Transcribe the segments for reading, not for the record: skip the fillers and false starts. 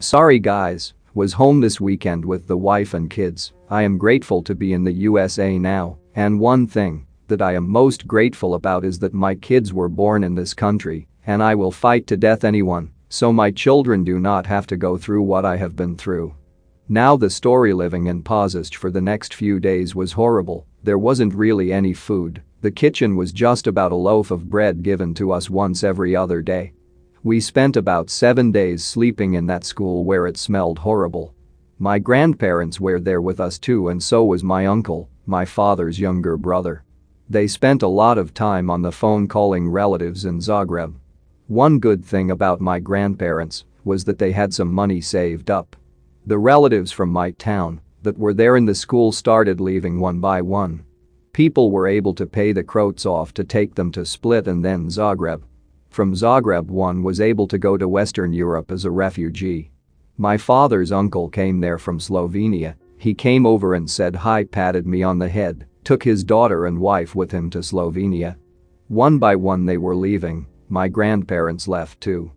Sorry guys, was home this weekend with the wife and kids. I am grateful to be in the USA now, and one thing that I am most grateful about is that my kids were born in this country, and I will fight to death anyone, so my children do not have to go through what I have been through. Now the story. Living in Pozist for the next few days was horrible. There wasn't really any food. The kitchen was just about a loaf of bread given to us once every other day. We spent about 7 days sleeping in that school where it smelled horrible. My grandparents were there with us too, and so was my uncle, my father's younger brother. They spent a lot of time on the phone calling relatives in Zagreb. One good thing about my grandparents was that they had some money saved up. The relatives from my town that were there in the school started leaving one by one. People were able to pay the Croats off to take them to Split and then Zagreb. From Zagreb, one was able to go to Western Europe as a refugee. My father's uncle came there from Slovenia. He came over and said hi, patted me on the head, took his daughter and wife with him to Slovenia. One by one they were leaving. My grandparents left too.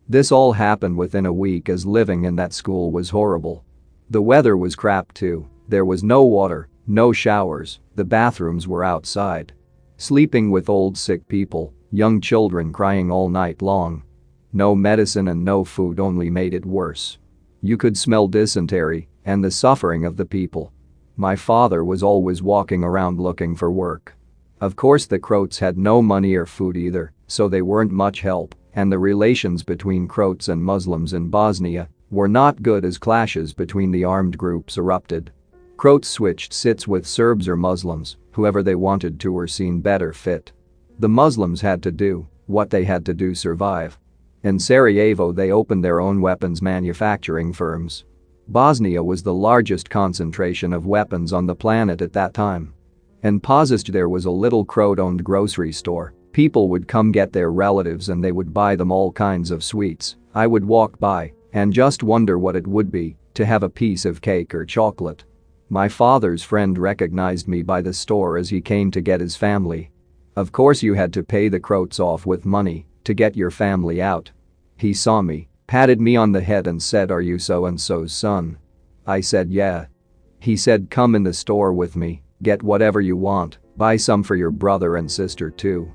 This all happened within a week, as living in that school was horrible. The weather was crap too. There was no water, no showers, the bathrooms were outside. Sleeping with old sick people, young children crying all night long. No medicine and no food only made it worse. You could smell dysentery and the suffering of the people. My father was always walking around looking for work. Of course the Croats had no money or food either, so they weren't much help, and the relations between Croats and Muslims in Bosnia were not good as clashes between the armed groups erupted. Croats switched seats with Serbs or Muslims, whoever they wanted to or seen better fit. The Muslims had to do what they had to do survive. In Sarajevo they opened their own weapons manufacturing firms. Bosnia was the largest concentration of weapons on the planet at that time. In Pozist there was a little Croat-owned grocery store. People would come get their relatives and they would buy them all kinds of sweets. I would walk by and just wonder what it would be to have a piece of cake or chocolate. My father's friend recognized me by the store as he came to get his family. Of course you had to pay the Croats off with money to get your family out. He saw me, patted me on the head and said, "Are you so-and-so's son?" I said yeah. He said, "Come in the store with me, get whatever you want, buy some for your brother and sister too."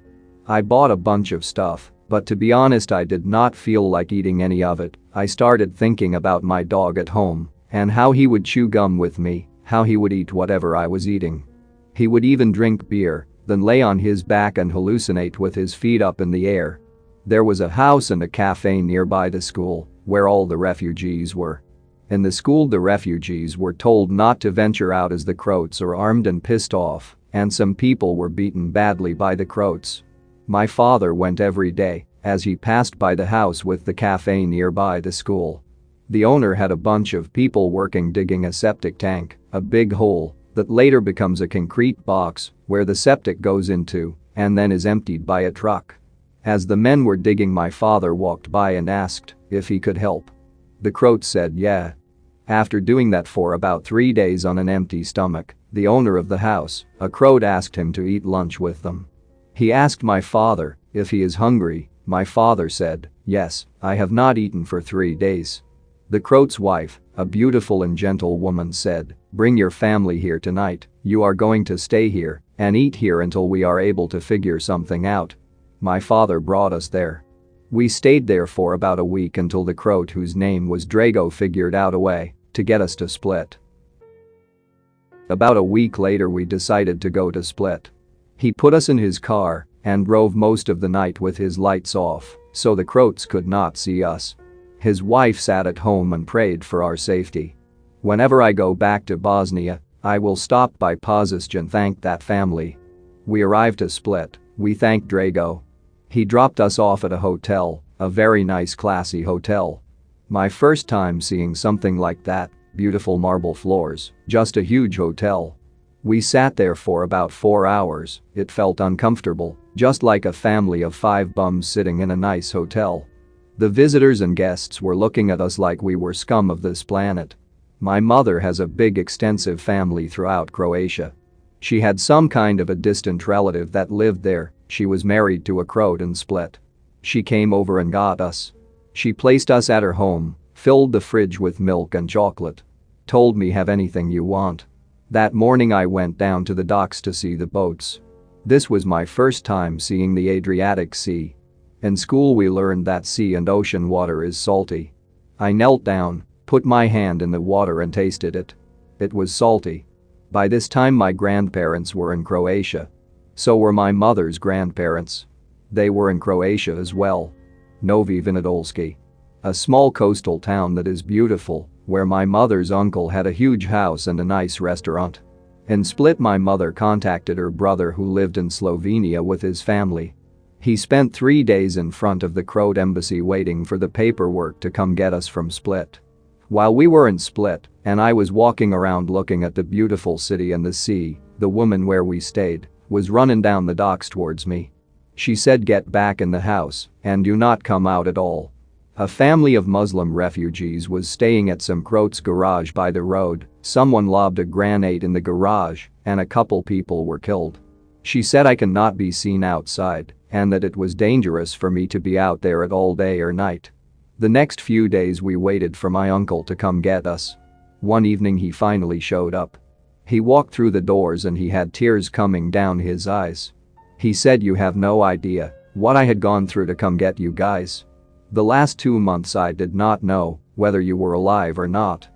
I bought a bunch of stuff, but to be honest I did not feel like eating any of it. I started thinking about my dog at home and how he would chew gum with me, how he would eat whatever I was eating. He would even drink beer, then lay on his back and hallucinate with his feet up in the air. There was a house and a cafe nearby the school where all the refugees were. In the school the refugees were told not to venture out as the Croats are armed and pissed off, and some people were beaten badly by the Croats. My father went every day as he passed by the house with the cafe nearby the school. The owner had a bunch of people working digging a septic tank, a big hole that later becomes a concrete box where the septic goes into and then is emptied by a truck. As the men were digging, my father walked by and asked if he could help. The Croat said yeah. After doing that for about 3 days on an empty stomach, the owner of the house, a Croat, asked him to eat lunch with them. He asked my father if he is hungry. My father said, "Yes, I have not eaten for 3 days." The Croat's wife, a beautiful and gentle woman, said, "Bring your family here tonight, you are going to stay here and eat here until we are able to figure something out." My father brought us there. We stayed there for about a week until the Croat, whose name was Drago, figured out a way to get us to Split. About a week later we decided to go to Split. He put us in his car and drove most of the night with his lights off so the Croats could not see us. His wife sat at home and prayed for our safety. Whenever I go back to Bosnia, I will stop by Pozist and thank that family. We arrived to Split. We thanked Drago. He dropped us off at a hotel, a very nice classy hotel. My first time seeing something like that, beautiful marble floors, just a huge hotel. We sat there for about 4 hours. It felt uncomfortable, just like a family of 5 bums sitting in a nice hotel. The visitors and guests were looking at us like we were scum of this planet. My mother has a big extensive family throughout Croatia. She had some kind of a distant relative that lived there. She was married to a Croat in Split. She came over and got us. She placed us at her home, filled the fridge with milk and chocolate. Told me have anything you want. That morning I went down to the docks to see the boats. This was my first time seeing the Adriatic Sea. In school we learned that sea and ocean water is salty. I knelt down, put my hand in the water and tasted it. It was salty. By this time my grandparents were in Croatia. So were my mother's grandparents. They were in Croatia as well. Novi Vinodolski. A small coastal town that is beautiful, where my mother's uncle had a huge house and a nice restaurant. In Split my mother contacted her brother who lived in Slovenia with his family. He spent 3 days in front of the Croat embassy waiting for the paperwork to come get us from Split. While we were in Split, and I was walking around looking at the beautiful city and the sea, the woman where we stayed was running down the docks towards me. She said get back in the house and do not come out at all. A family of Muslim refugees was staying at some Croats garage by the road. Someone lobbed a grenade in the garage and a couple people were killed. She said I cannot be seen outside and that it was dangerous for me to be out there at all day or night. The next few days we waited for my uncle to come get us. One evening he finally showed up. He walked through the doors and he had tears coming down his eyes. He said you have no idea what I had gone through to come get you guys. The last 2 months I did not know whether you were alive or not.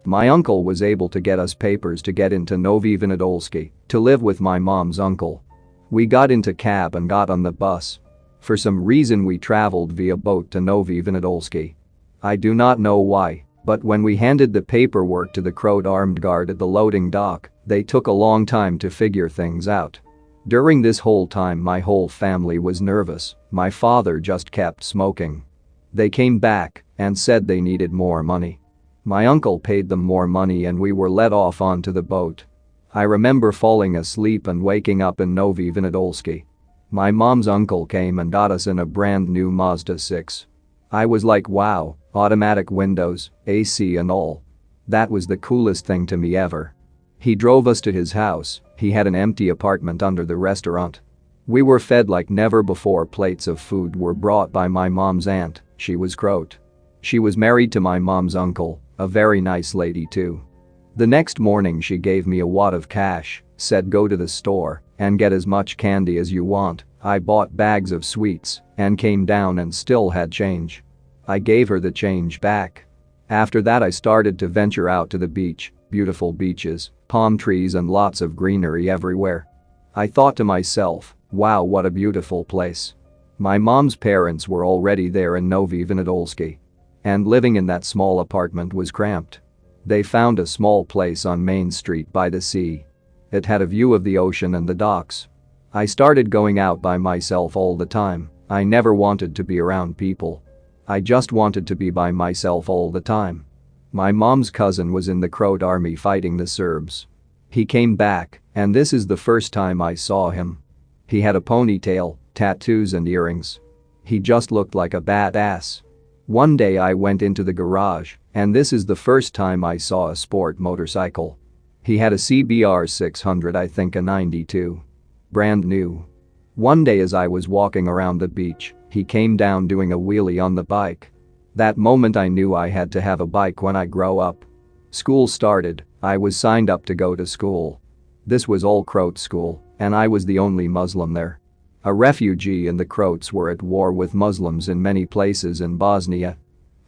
My uncle was able to get us papers to get into Novi Vinodolski to live with my mom's uncle. We got into cab and got on the bus. For some reason we traveled via boat to Novi Vinodolski. I do not know why, but when we handed the paperwork to the Croat armed guard at the loading dock, they took a long time to figure things out. During this whole time my whole family was nervous. My father just kept smoking. They came back and said they needed more money. My uncle paid them more money and we were let off onto the boat. I remember falling asleep and waking up in Novi Vinodolski. My mom's uncle came and got us in a brand new Mazda 6. I was like wow, automatic windows, AC and all. That was the coolest thing to me ever. He drove us to his house. He had an empty apartment under the restaurant. We were fed like never before. Plates of food were brought by my mom's aunt. She was Croat. She was married to my mom's uncle, a very nice lady too. The next morning she gave me a wad of cash, said go to the store and get as much candy as you want. I bought bags of sweets and came down and still had change. I gave her the change back. After that I started to venture out to the beach, beautiful beaches, palm trees and lots of greenery everywhere. I thought to myself, wow, what a beautiful place. My mom's parents were already there in Novi Vinodolski. And living in that small apartment was cramped. They found a small place on Main Street by the sea. It had a view of the ocean and the docks. I started going out by myself all the time. I never wanted to be around people. I just wanted to be by myself all the time. My mom's cousin was in the Croat army fighting the Serbs. He came back, and this is the first time I saw him. He had a ponytail, tattoos and earrings. He just looked like a badass. One day I went into the garage, and this is the first time I saw a sport motorcycle. He had a CBR 600, I think a 92. Brand new. One day as I was walking around the beach, he came down doing a wheelie on the bike. That moment I knew I had to have a bike when I grow up. School started. I was signed up to go to school. This was all Croat school, and I was the only Muslim there. A refugee and the Croats were at war with Muslims in many places in Bosnia.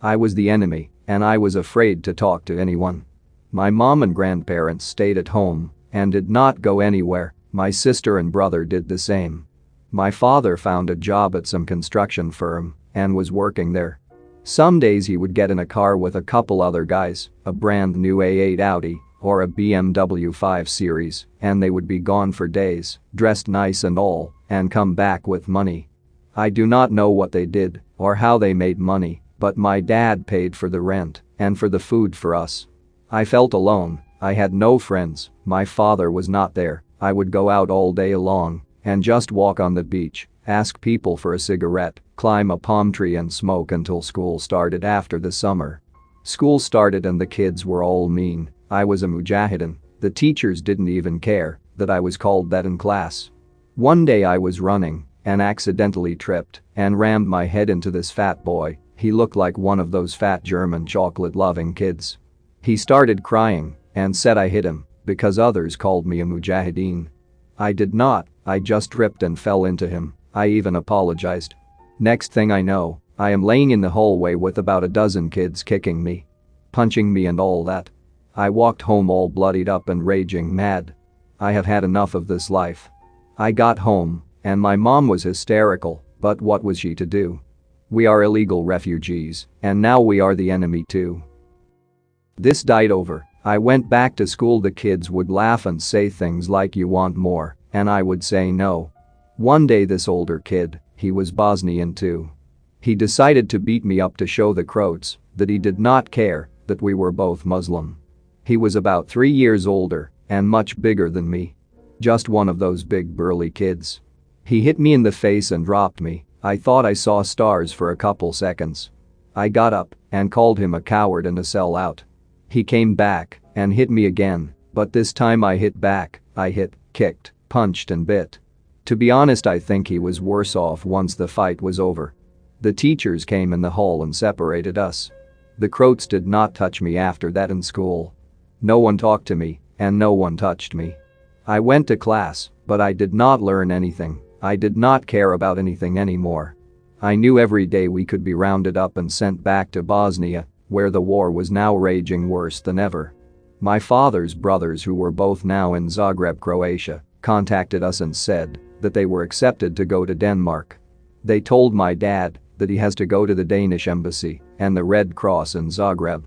I was the enemy, and I was afraid to talk to anyone. My mom and grandparents stayed at home and did not go anywhere. My sister and brother did the same. My father found a job at some construction firm and was working there. Some days he would get in a car with a couple other guys, a brand new A8 Audi or a BMW 5 Series, and they would be gone for days, dressed nice and all, and come back with money. I do not know what they did or how they made money, but my dad paid for the rent and for the food for us. I felt alone. I had no friends. My father was not there. I would go out all day long and just walk on the beach, ask people for a cigarette, climb a palm tree and smoke until school started after the summer. School started and the kids were all mean. I was a mujahideen. The teachers didn't even care that I was called that in class. One day I was running and accidentally tripped and rammed my head into this fat boy. He looked like one of those fat German chocolate-loving kids. He started crying and said I hit him because others called me a mujahideen. I did not, I just tripped and fell into him. I even apologized. Next thing I know, I am laying in the hallway with about a dozen kids kicking me, punching me and all that. I walked home all bloodied up and raging mad. I have had enough of this life. I got home, and my mom was hysterical, but what was she to do? We are illegal refugees, and now we are the enemy too. This died over. I went back to school. The kids would laugh and say things like you want more, and I would say no. One day this older kid, he was Bosnian too. He decided to beat me up to show the Croats that he did not care that we were both Muslim. He was about 3 years older and much bigger than me. Just one of those big burly kids. He hit me in the face and dropped me. I thought I saw stars for a couple seconds. I got up and called him a coward and a sellout. He came back and hit me again, but this time I hit back. I hit, kicked, punched and bit. To be honest, I think he was worse off once the fight was over. The teachers came in the hall and separated us. The Croats did not touch me after that in school. No one talked to me and no one touched me. I went to class, but I did not learn anything. I did not care about anything anymore. I knew every day we could be rounded up and sent back to Bosnia, where the war was now raging worse than ever. My father's brothers, who were both now in Zagreb, Croatia, contacted us and said that they were accepted to go to Denmark. They told my dad that he has to go to the Danish embassy and the Red Cross in Zagreb.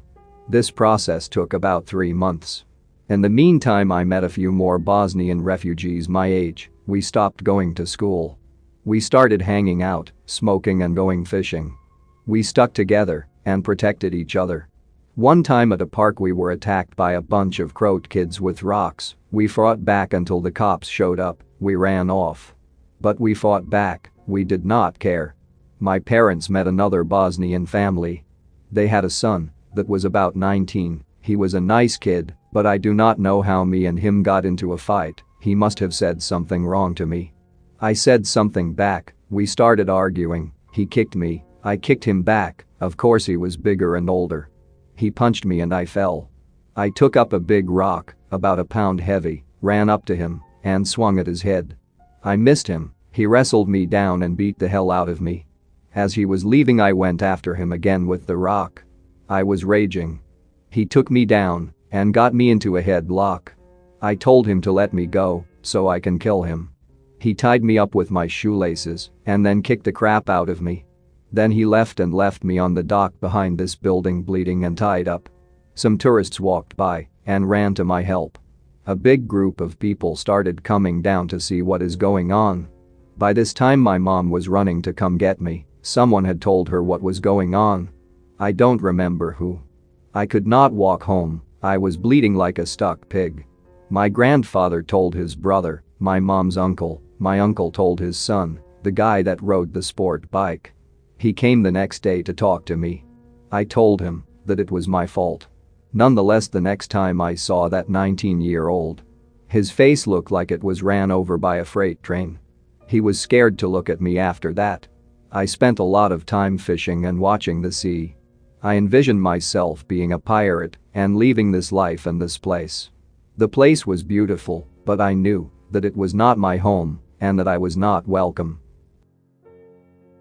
This process took about 3 months. In the meantime, I met a few more Bosnian refugees my age. We stopped going to school. We started hanging out, smoking and going fishing. We stuck together and protected each other. One time at a park we were attacked by a bunch of Croat kids with rocks. We fought back until the cops showed up. We ran off. But we fought back. We did not care. My parents met another Bosnian family. They had a son that was about 19. He was a nice kid, but I do not know how me and him got into a fight. He must have said something wrong to me. I said something back. We started arguing. He kicked me. I kicked him back. Of course he was bigger and older. He punched me and I fell. I took up a big rock, about a pound heavy, ran up to him and swung at his head. I missed him. He wrestled me down and beat the hell out of me. As he was leaving, I went after him again with the rock. I was raging. He took me down and got me into a headlock. I told him to let me go so I can kill him. He tied me up with my shoelaces and then kicked the crap out of me. Then he left me on the dock behind this building bleeding and tied up. Some tourists walked by and ran to my help. A big group of people started coming down to see what is going on. By this time my mom was running to come get me. Someone had told her what was going on. I don't remember who. I could not walk home. I was bleeding like a stuck pig. My grandfather told his brother, my mom's uncle. My uncle told his son, the guy that rode the sport bike. He came the next day to talk to me. I told him that it was my fault. Nonetheless, the next time I saw that 19-year-old, his face looked like it was ran over by a freight train. He was scared to look at me after that. I spent a lot of time fishing and watching the sea. I envisioned myself being a pirate and leaving this life and this place. The place was beautiful, but I knew that it was not my home and that I was not welcome.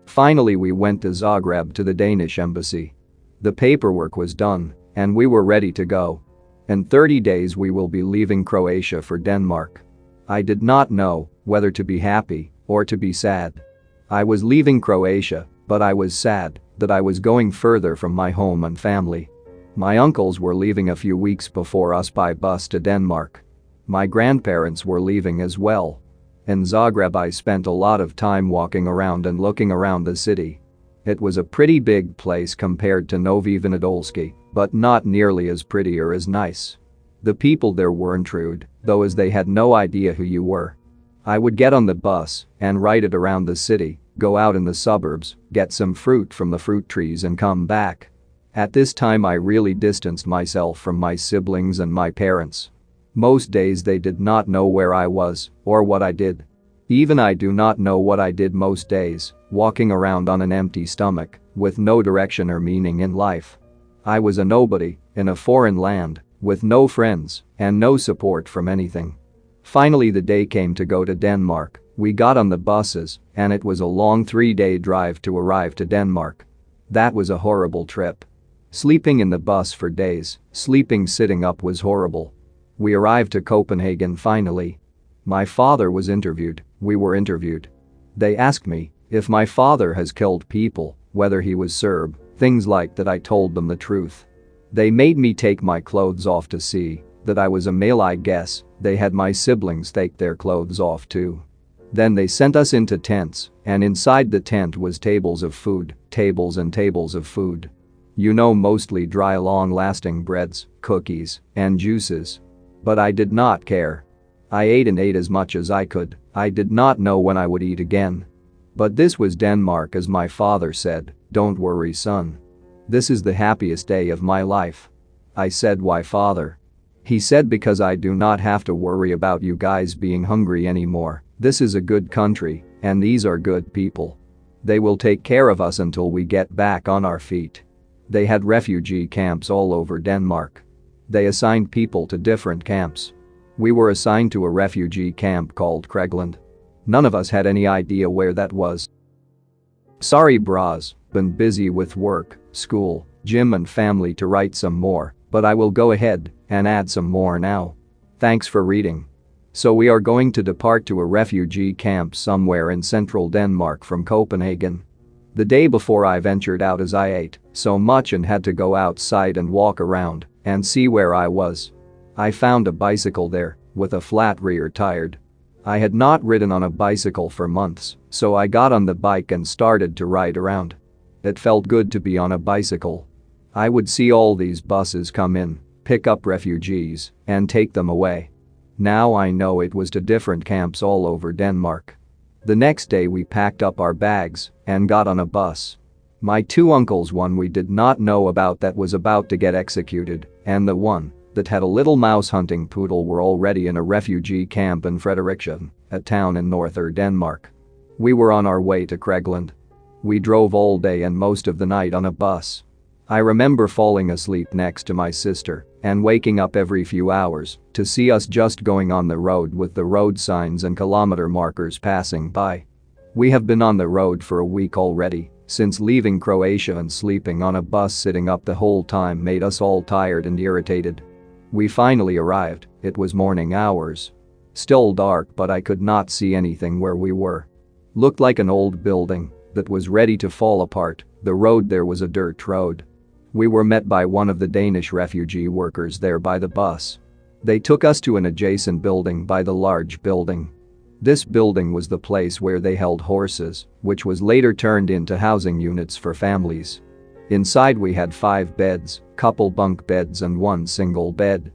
Finally, we went to Zagreb to the Danish embassy. The paperwork was done and we were ready to go. In 30 days we will be leaving Croatia for Denmark. I did not know whether to be happy or to be sad. I was leaving Croatia, but I was sad that I was going further from my home and family. My uncles were leaving a few weeks before us by bus to Denmark. My grandparents were leaving as well. In Zagreb I spent a lot of time walking around and looking around the city. It was a pretty big place compared to Novi Vinodolski, but not nearly as pretty or as nice. The people there weren't rude, though, as they had no idea who you were. I would get on the bus and ride it around the city, go out in the suburbs, get some fruit from the fruit trees and come back. At this time I really distanced myself from my siblings and my parents. Most days they did not know where I was or what I did. Even I do not know what I did most days, walking around on an empty stomach, with no direction or meaning in life. I was a nobody, in a foreign land, with no friends, and no support from anything. Finally the day came to go to Denmark. We got on the buses, and it was a long 3-day drive to arrive to Denmark. That was a horrible trip. Sleeping in the bus for days, sleeping sitting up was horrible. We arrived to Copenhagen finally. My father was interviewed, we were interviewed. They asked me if my father has killed people, whether he was Serb, things like that. I told them the truth. They made me take my clothes off to see that I was a male. I guess they had my siblings take their clothes off too. Then they sent us into tents, and inside the tent was tables of food, tables and tables of food. You know, mostly dry long-lasting breads, cookies, and juices. But I did not care. I ate and ate as much as I could. I did not know when I would eat again. But this was Denmark, as my father said, "Don't worry, son. This is the happiest day of my life." I said, "Why, father?" He said, "Because I do not have to worry about you guys being hungry anymore. This is a good country, and these are good people. They will take care of us until we get back on our feet." They had refugee camps all over Denmark. They assigned people to different camps. We were assigned to a refugee camp called Cregland. None of us had any idea where that was. Sorry bras, been busy with work, school, gym and family to write some more, but I will go ahead and add some more now. Thanks for reading. So we are going to depart to a refugee camp somewhere in central Denmark from Copenhagen. The day before I ventured out as I ate so much and had to go outside and walk around and see where I was. I found a bicycle there with a flat rear tire. I had not ridden on a bicycle for months, so I got on the bike and started to ride around. It felt good to be on a bicycle. I would see all these buses come in, pick up refugees, and take them away. Now I know it was to different camps all over Denmark. The next day we packed up our bags and got on a bus. My two uncles, one we did not know about that was about to get executed, and the one that had a little mouse hunting poodle, were already in a refugee camp in Fredericia, a town in northern Denmark. We were on our way to Cregland. We drove all day and most of the night on a bus. I remember falling asleep next to my sister and waking up every few hours to see us just going on the road with the road signs and kilometer markers passing by. We have been on the road for a week already, since leaving Croatia, and sleeping on a bus sitting up the whole time made us all tired and irritated. We finally arrived. It was morning hours. Still dark, but I could not see anything where we were. Looked like an old building that was ready to fall apart. The road there was a dirt road. We were met by one of the Danish refugee workers there by the bus. They took us to an adjacent building by the large building. This building was the place where they held horses, which was later turned into housing units for families. Inside we had 5 beds, couple bunk beds and 1 single bed.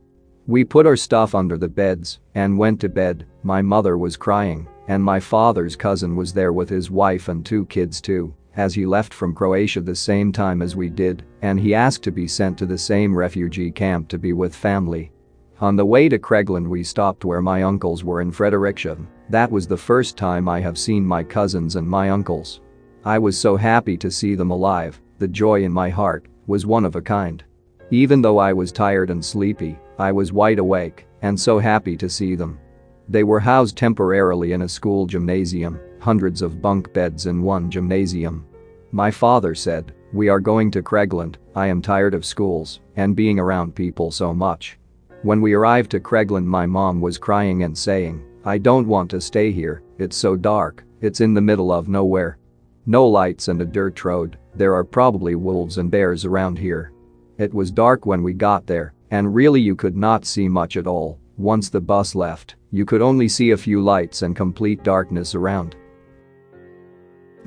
We put our stuff under the beds and went to bed. My mother was crying, and my father's cousin was there with his wife and 2 kids too, as he left from Croatia the same time as we did, and he asked to be sent to the same refugee camp to be with family. On the way to Cregland we stopped where my uncles were in Fredericia. That was the first time I have seen my cousins and my uncles. I was so happy to see them alive. The joy in my heart was one of a kind. Even though I was tired and sleepy, I was wide awake and so happy to see them. They were housed temporarily in a school gymnasium, hundreds of bunk beds in one gymnasium. My father said, "We are going to Cregland. I am tired of schools and being around people so much." When we arrived to Cregland, my mom was crying and saying, "I don't want to stay here, it's so dark, it's in the middle of nowhere. No lights and a dirt road, there are probably wolves and bears around here." It was dark when we got there, and really you could not see much at all. Once the bus left, you could only see a few lights and complete darkness around.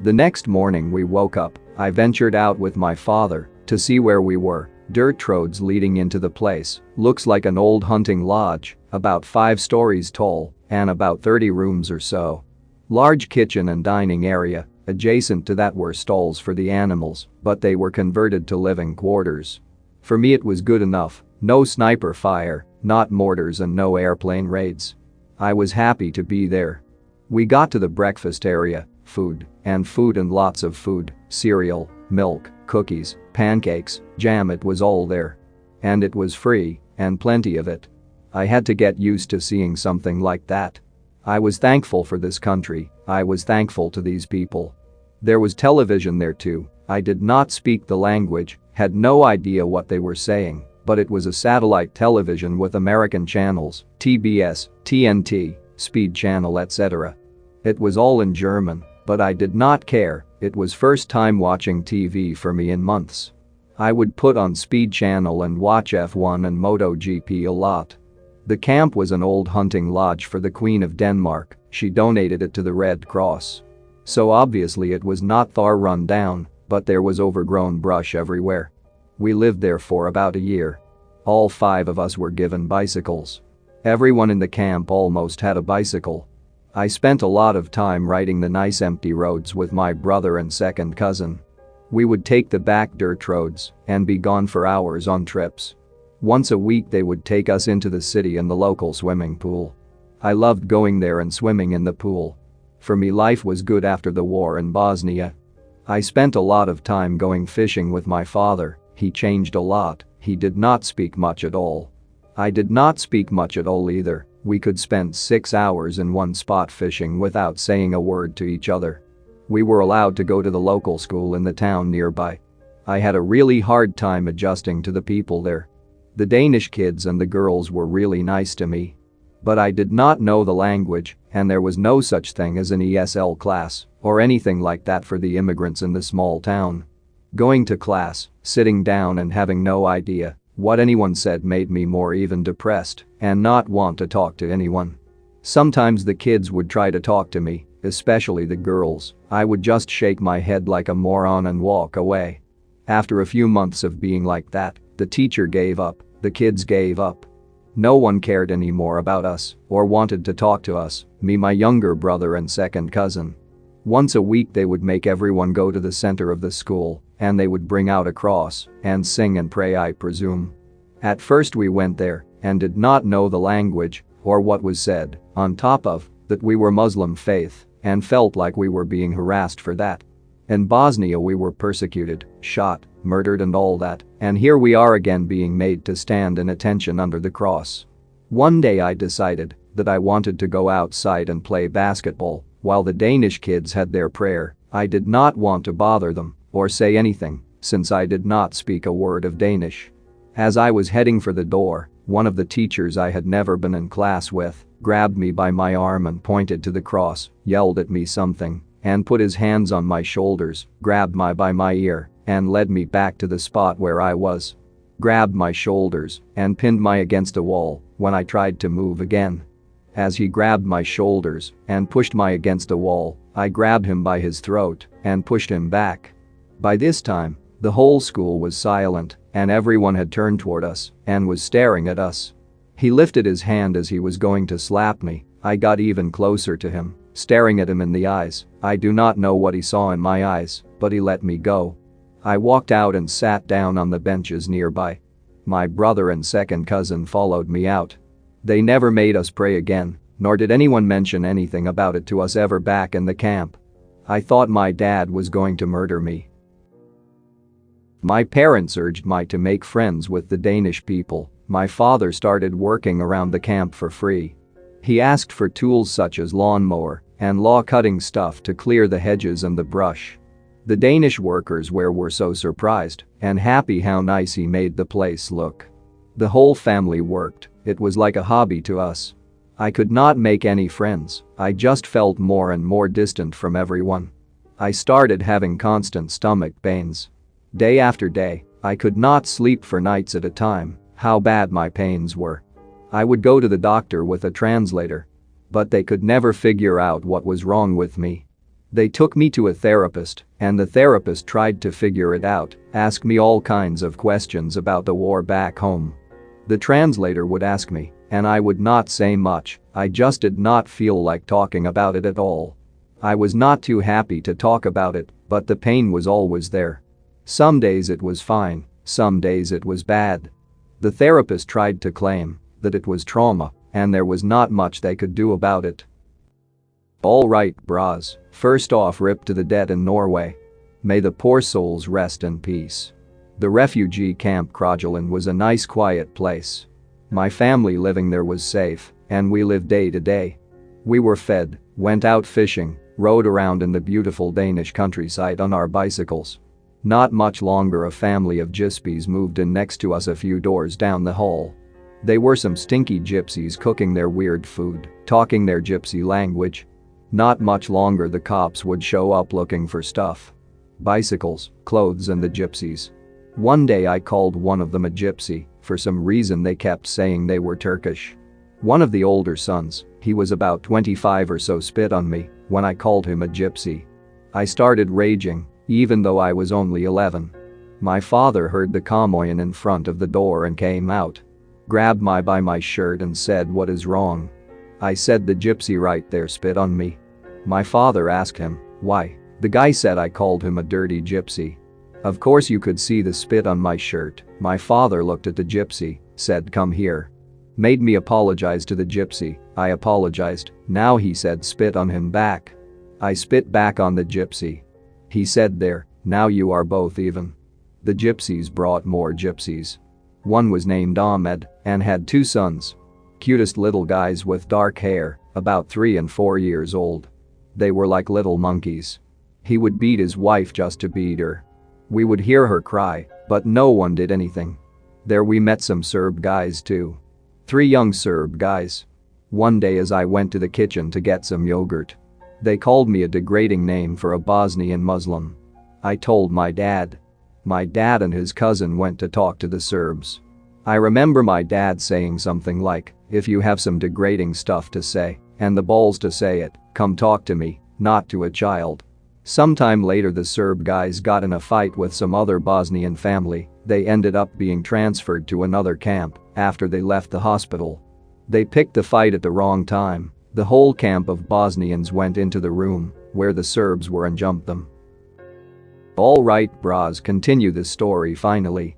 The next morning we woke up. I ventured out with my father to see where we were. Dirt roads leading into the place. Looks like an old hunting lodge, about 5 stories tall and about 30 rooms or so. Large kitchen and dining area. Adjacent to that were stalls for the animals, but they were converted to living quarters. For me it was good enough. No sniper fire, not mortars and no airplane raids. I was happy to be there. We got to the breakfast area, food and lots of food, cereal, milk, cookies, pancakes, jam, it was all there. And it was free, and plenty of it. I had to get used to seeing something like that. I was thankful for this country, I was thankful to these people. There was television there too. I did not speak the language, had no idea what they were saying, but it was a satellite television with American channels, TBS, TNT, Speed Channel, etc. It was all in German, but I did not care, it was first time watching TV for me in months. I would put on Speed Channel and watch F1 and MotoGP a lot. The camp was an old hunting lodge for the Queen of Denmark, she donated it to the Red Cross. So obviously it was not far run down, but there was overgrown brush everywhere. We lived there for about a year. All 5 of us were given bicycles. Everyone in the camp almost had a bicycle. I spent a lot of time riding the nice empty roads with my brother and second cousin. We would take the back dirt roads and be gone for hours on trips. Once a week they would take us into the city and the local swimming pool. I loved going there and swimming in the pool. For me, life was good after the war in Bosnia. I spent a lot of time going fishing with my father, he changed a lot, he did not speak much at all. I did not speak much at all either, we could spend 6 hours in one spot fishing without saying a word to each other. We were allowed to go to the local school in the town nearby. I had a really hard time adjusting to the people there. The Danish kids and the girls were really nice to me. But I did not know the language, and there was no such thing as an ESL class or anything like that for the immigrants in the small town. Going to class, sitting down and having no idea what anyone said made me more even depressed and not want to talk to anyone. Sometimes the kids would try to talk to me, especially the girls. I would just shake my head like a moron and walk away. After a few months of being like that, the teacher gave up, the kids gave up. No one cared anymore about us or wanted to talk to us, me, my younger brother and second cousin. Once a week they would make everyone go to the center of the school and they would bring out a cross and sing and pray, I presume. At first we went there and did not know the language or what was said, on top of that we were Muslim faith and felt like we were being harassed for that. In Bosnia we were persecuted, shot, murdered and all that, and here we are again being made to stand in attention under the cross. One day I decided that I wanted to go outside and play basketball while the Danish kids had their prayer. I did not want to bother them or say anything since I did not speak a word of Danish. As I was heading for the door, one of the teachers I had never been in class with grabbed me by my arm and pointed to the cross, yelled at me something, and put his hands on my shoulders, grabbed me by my ear, and led me back to the spot where I was. Grabbed my shoulders and pinned me against a wall when I tried to move again. As he grabbed my shoulders and pushed me against a wall, I grabbed him by his throat and pushed him back. By this time, the whole school was silent and everyone had turned toward us and was staring at us. He lifted his hand as he was going to slap me. I got even closer to him, staring at him in the eyes. I do not know what he saw in my eyes, but he let me go. I walked out and sat down on the benches nearby. My brother and second cousin followed me out. They never made us pray again, nor did anyone mention anything about it to us ever back in the camp. I thought my dad was going to murder me. My parents urged me to make friends with the Danish people. My father started working around the camp for free. He asked for tools such as lawnmower and lawn-cutting stuff to clear the hedges and the brush. The Danish workers were so surprised and happy how nice he made the place look. The whole family worked, it was like a hobby to us. I could not make any friends, I just felt more and more distant from everyone. I started having constant stomach pains. Day after day, I could not sleep for nights at a time, how bad my pains were. I would go to the doctor with a translator. But they could never figure out what was wrong with me. They took me to a therapist, and the therapist tried to figure it out, ask me all kinds of questions about the war back home. The translator would ask me, and I would not say much, I just did not feel like talking about it at all. I was not too happy to talk about it, but the pain was always there. Some days it was fine, some days it was bad. The therapist tried to claim that it was trauma, and there was not much they could do about it. Alright bras, first off rip to the dead in Norway. May the poor souls rest in peace. The refugee camp Krogeland was a nice quiet place. My family living there was safe, and we lived day to day. We were fed, went out fishing, rode around in the beautiful Danish countryside on our bicycles. Not much longer a family of gypsies moved in next to us a few doors down the hall. They were some stinky gypsies cooking their weird food, talking their gypsy language. Not much longer the cops would show up looking for stuff. Bicycles, clothes and the gypsies. One day I called one of them a gypsy, for some reason they kept saying they were Turkish. One of the older sons, he was about 25 or so, spit on me when I called him a gypsy. I started raging, even though I was only 11. My father heard the commotion in front of the door and came out. Grabbed me by my shirt and said, "What is wrong?" I said, "The gypsy right there spit on me." My father asked him, "Why?" The guy said I called him a dirty gypsy. Of course you could see the spit on my shirt. My father looked at the gypsy, said, "Come here." Made me apologize to the gypsy. I apologized. Now he said spit on him back. I spit back on the gypsy. He said, "There, now you are both even." The gypsies brought more gypsies. One was named Ahmed and had 2 sons. Cutest little guys with dark hair, about 3 and 4 years old. They were like little monkeys. He would beat his wife just to beat her. We would hear her cry, but no one did anything. There we met some Serb guys too. 3 young Serb guys. One day as I went to the kitchen to get some yogurt, they called me a degrading name for a Bosnian Muslim. I told my dad. My dad and his cousin went to talk to the Serbs. I remember my dad saying something like, "If you have some degrading stuff to say, and the balls to say it, come talk to me, not to a child." Sometime later the Serb guys got in a fight with some other Bosnian family. They ended up being transferred to another camp after they left the hospital. They picked the fight at the wrong time. The whole camp of Bosnians went into the room where the Serbs were and jumped them. Alright bras, continue the story finally.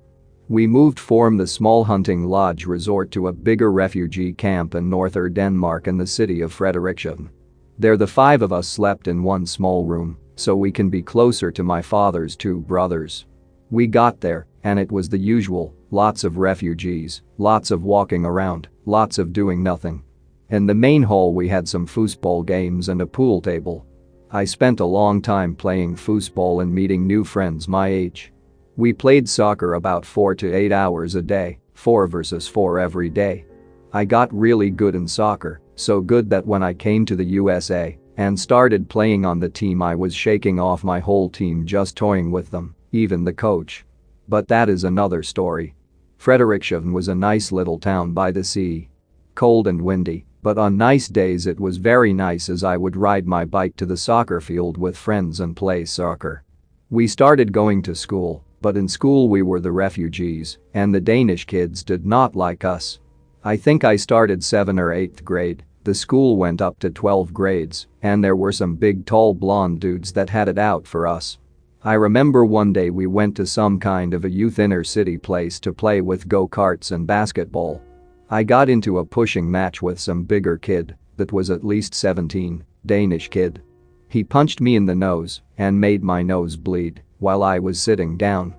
We moved from the small hunting lodge resort to a bigger refugee camp in northern Denmark in the city of Frederikshavn. There the 5 of us slept in one small room so we can be closer to my father's 2 brothers. We got there and it was the usual, lots of refugees, lots of walking around, lots of doing nothing. In the main hall we had some foosball games and a pool table. I spent a long time playing foosball and meeting new friends my age. We played soccer about 4 to 8 hours a day, 4 versus 4 every day. I got really good in soccer, so good that when I came to the USA and started playing on the team I was shaking off my whole team just toying with them, even the coach. But that is another story. Frederikshavn was a nice little town by the sea. Cold and windy, but on nice days it was very nice as I would ride my bike to the soccer field with friends and play soccer. We started going to school, but in school we were the refugees, and the Danish kids did not like us. I think I started 7th or 8th grade. The school went up to 12 grades, and there were some big tall blonde dudes that had it out for us. I remember one day we went to some kind of a youth inner city place to play with go-karts and basketball. I got into a pushing match with some bigger kid that was at least 17, Danish kid. He punched me in the nose and made my nose bleed while I was sitting down.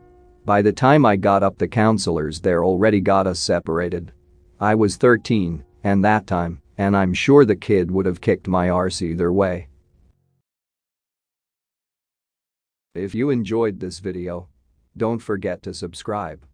By the time I got up the counselors there already got us separated. I was 13 and that time, and I'm sure the kid would have kicked my arse either way. If you enjoyed this video, don't forget to subscribe.